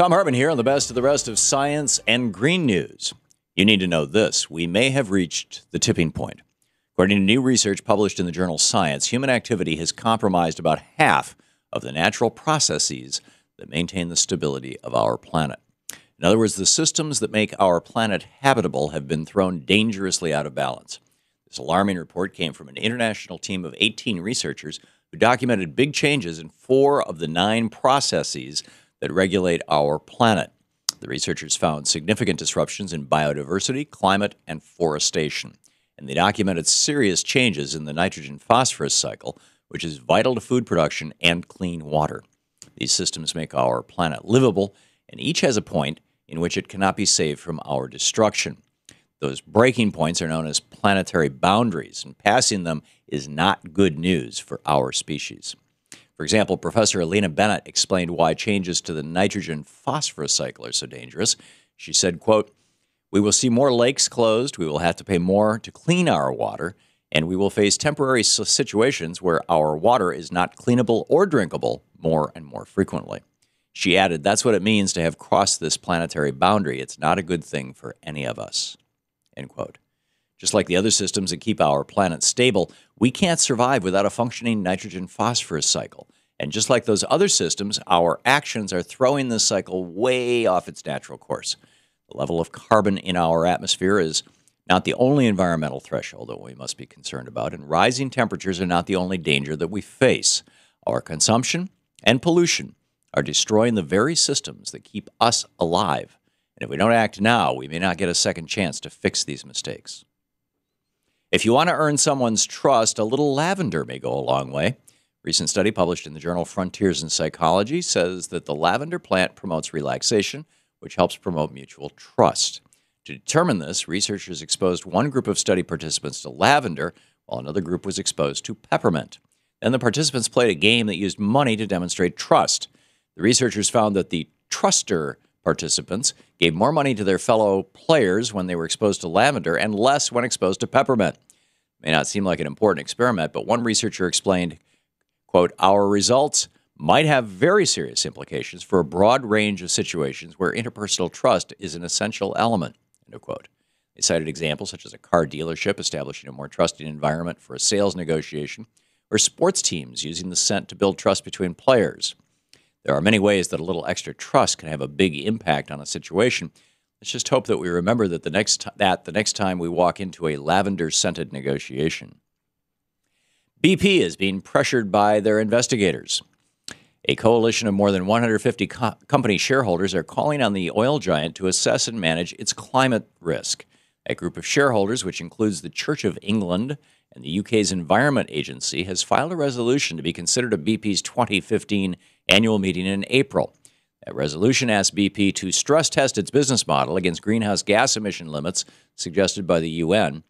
Thom Hartmann here on the best of the rest of science and green news. You need to know this. We may have reached the tipping point. According to new research published in the journal Science, human activity has compromised about half of the natural processes that maintain the stability of our planet. In other words, the systems that make our planet habitable have been thrown dangerously out of balance. This alarming report came from an international team of 18 researchers who documented big changes in 4 of the 9 processes that regulate our planet. The researchers found significant disruptions in biodiversity, climate, and forestation. And they documented serious changes in the nitrogen-phosphorus cycle, which is vital to food production and clean water. These systems make our planet livable, and each has a point in which it cannot be saved from our destruction. Those breaking points are known as planetary boundaries, and passing them is not good news for our species. For example, Professor Alina Bennett explained why changes to the nitrogen-phosphorus cycle are so dangerous. She said, quote, "We will see more lakes closed, we will have to pay more to clean our water, and we will face temporary situations where our water is not cleanable or drinkable more and more frequently." She added, "That's what it means to have crossed this planetary boundary. It's not a good thing for any of us." End quote. Just like the other systems that keep our planet stable, we can't survive without a functioning nitrogen-phosphorus cycle. And just like those other systems, our actions are throwing this cycle way off its natural course. The level of carbon in our atmosphere is not the only environmental threshold that we must be concerned about, and rising temperatures are not the only danger that we face. Our consumption and pollution are destroying the very systems that keep us alive. And if we don't act now, we may not get a second chance to fix these mistakes. If you want to earn someone's trust, a little lavender may go a long way. A recent study published in the journal Frontiers in Psychology says that the lavender plant promotes relaxation, which helps promote mutual trust. To determine this, researchers exposed one group of study participants to lavender, while another group was exposed to peppermint. Then the participants played a game that used money to demonstrate trust. The researchers found that the truster participants gave more money to their fellow players when they were exposed to lavender and less when exposed to peppermint. It may not seem like an important experiment, but one researcher explained, quote, "Our results might have very serious implications for a broad range of situations where interpersonal trust is an essential element," end of quote. They cited examples such as a car dealership establishing a more trusting environment for a sales negotiation, or sports teams using the scent to build trust between players. There are many ways that a little extra trust can have a big impact on a situation. Let's just hope that we remember that the next time we walk into a lavender-scented negotiation. BP is being pressured by their investigators. A coalition of more than 150 company shareholders are calling on the oil giant to assess and manage its climate risk. A group of shareholders, which includes the Church of England and the UK's Environment Agency, has filed a resolution to be considered at BP's 2015 annual meeting in April. That resolution asks BP to stress test its business model against greenhouse gas emission limits suggested by the UN,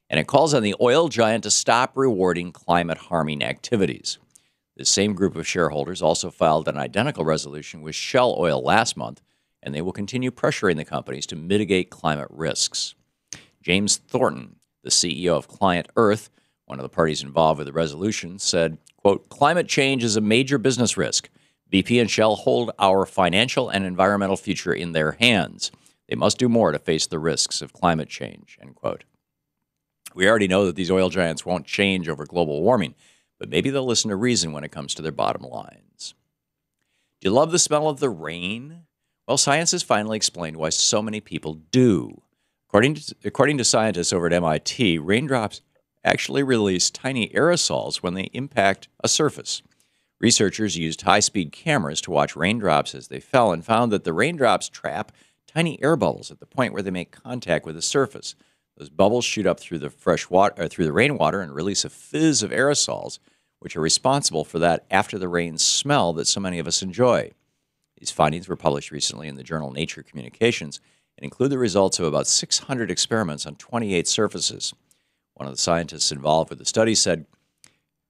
and it calls on the oil giant to stop rewarding climate-harming activities. This same group of shareholders also filed an identical resolution with Shell Oil last month, and they will continue pressuring the companies to mitigate climate risks. James Thornton, the CEO of Client Earth, one of the parties involved with the resolution, said, quote, "Climate change is a major business risk. BP and Shell hold our financial and environmental future in their hands. They must do more to face the risks of climate change," end quote. We already know that these oil giants won't change over global warming, but maybe they'll listen to reason when it comes to their bottom lines. Do you love the smell of the rain? Well, science has finally explained why so many people do. According to scientists over at MIT, raindrops actually release tiny aerosols when they impact a surface. Researchers used high-speed cameras to watch raindrops as they fell and found that the raindrops trap tiny air bubbles at the point where they make contact with the surface. Those bubbles shoot up through the rainwater and release a fizz of aerosols, which are responsible for that after-the-rain smell that so many of us enjoy. These findings were published recently in the journal Nature Communications and include the results of about 600 experiments on 28 surfaces. One of the scientists involved with the study said,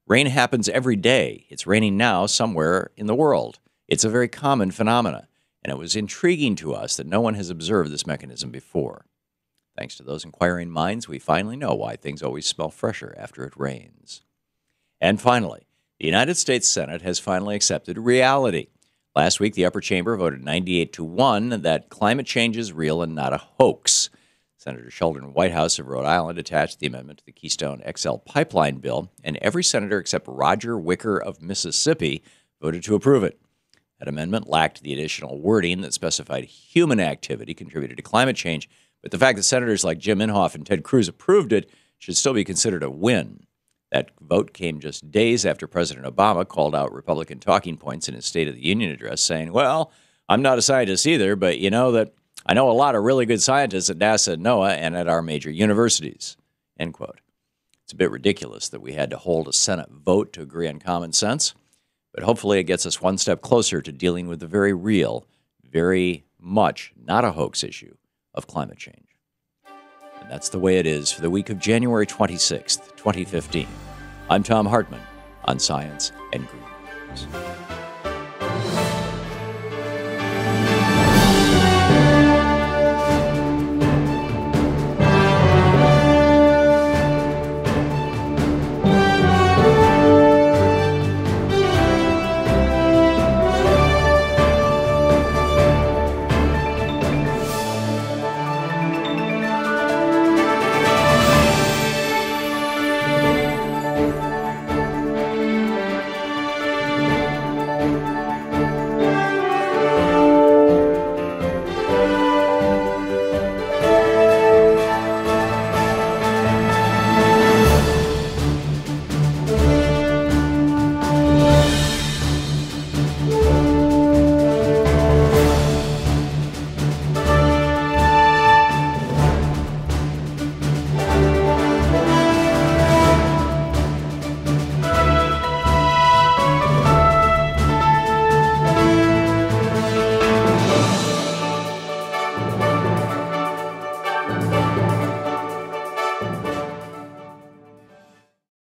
"Rain happens every day. It's raining now somewhere in the world. It's a very common phenomena, and it was intriguing to us that no one has observed this mechanism before. Thanks to those inquiring minds, we finally know why things always smell fresher after it rains." And finally, the United States Senate has finally accepted reality. Last week, the upper chamber voted 98-1 that climate change is real and not a hoax. Senator Sheldon Whitehouse of Rhode Island attached the amendment to the Keystone XL pipeline bill, and every senator except Roger Wicker of Mississippi voted to approve it. That amendment lacked the additional wording that specified human activity contributed to climate change, but the fact that senators like Jim Inhofe and Ted Cruz approved it should still be considered a win. That vote came just days after President Obama called out Republican talking points in his State of the Union address, saying, well, I'm not a scientist either, but you know that I know a lot of really good scientists at NASA, NOAA, and at our major universities, end quote. It's a bit ridiculous that we had to hold a Senate vote to agree on common sense, but hopefully it gets us one step closer to dealing with the very real, very much not a hoax issue of climate change. And that's the way it is for the week of January 26th, 2015. I'm Thom Hartmann on Science and Green News.